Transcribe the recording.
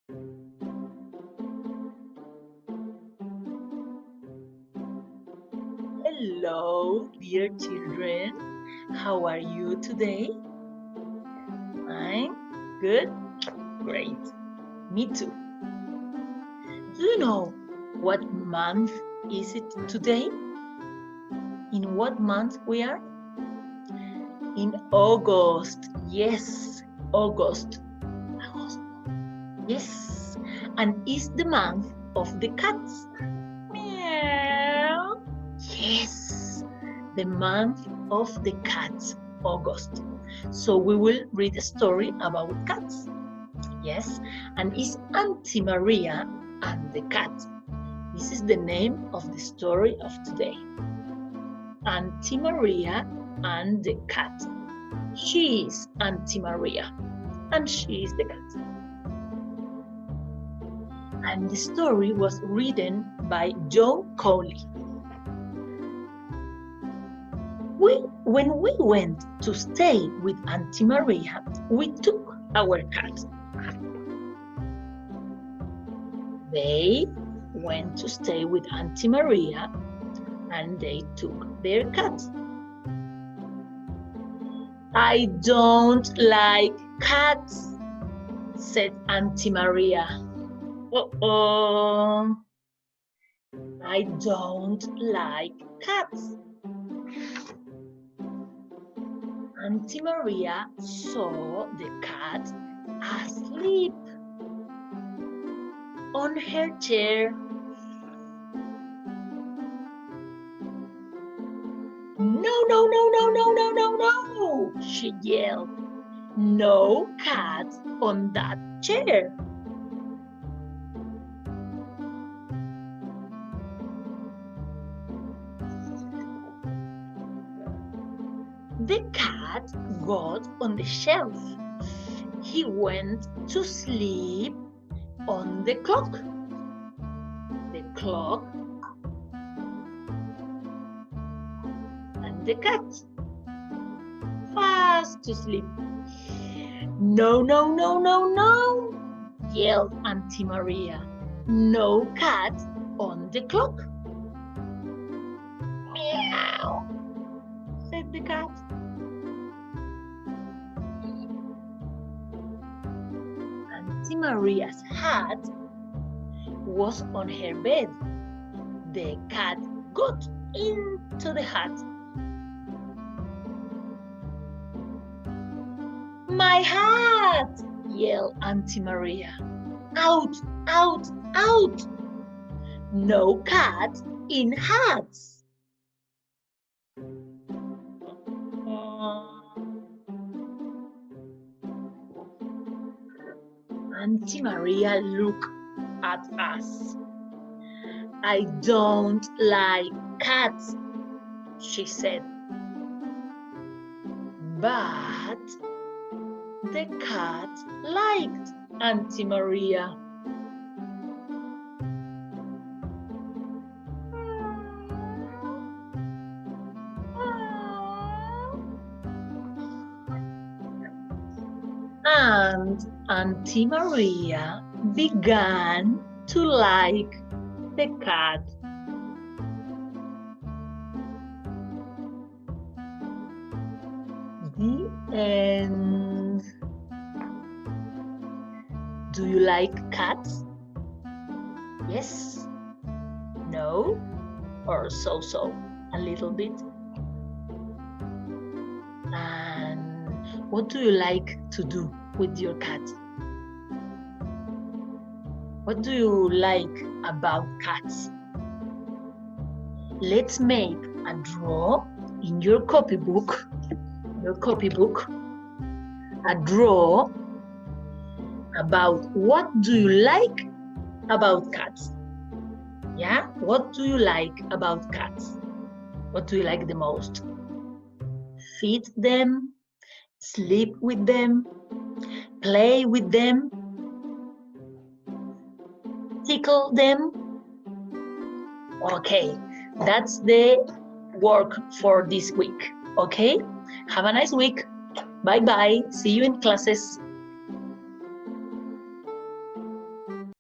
Hello, dear children. How are you today? Fine? Good? Great. Me too. Do you know what month is it today? In what month we are? In August. Yes, August. August. Yes. And it's the month of the cats. Meow. Yes, the month of the cats, August. So we will read a story about cats. Yes, and it's Auntie Maria and the cat. This is the name of the story of today. Auntie Maria and the cat. She is Auntie Maria and she is the cat. And the story was written by John Coley. When we went to stay with Auntie Maria, we took our cat. They went to stay with Auntie Maria and they took their cat. I don't like cats, said Auntie Maria. Uh-oh. I don't like cats. Auntie Maria saw the cat asleep on her chair. No, no, no, no, no, no, no, no, she yelled. No cat on that chair. The cat got on the shelf. He went to sleep on the clock. The clock and the cat fast asleep. No, no, no, no, no, yelled Auntie Maria. No cat on the clock. Meow, said the cat. Auntie Maria's hat was on her bed. The cat got into the hat. My hat, yelled Auntie Maria. Out, out, out. No cat in hats. Auntie Maria looked at us. I don't like cats, she said. But the cat liked Auntie Maria. And Auntie Maria began to like the cat. The end. Do you like cats? Yes? No? Or so-so? A little bit? And what do you like to do with your cat? What do you like about cats? Let's make a draw in your copybook. A draw about what do you like about cats. Yeah? What do you like about cats? What do you like the most? Feed them, sleep with them, play with them, tickle them. Okay, that's the work for this week. Okay, have a nice week. Bye-bye. See you in classes.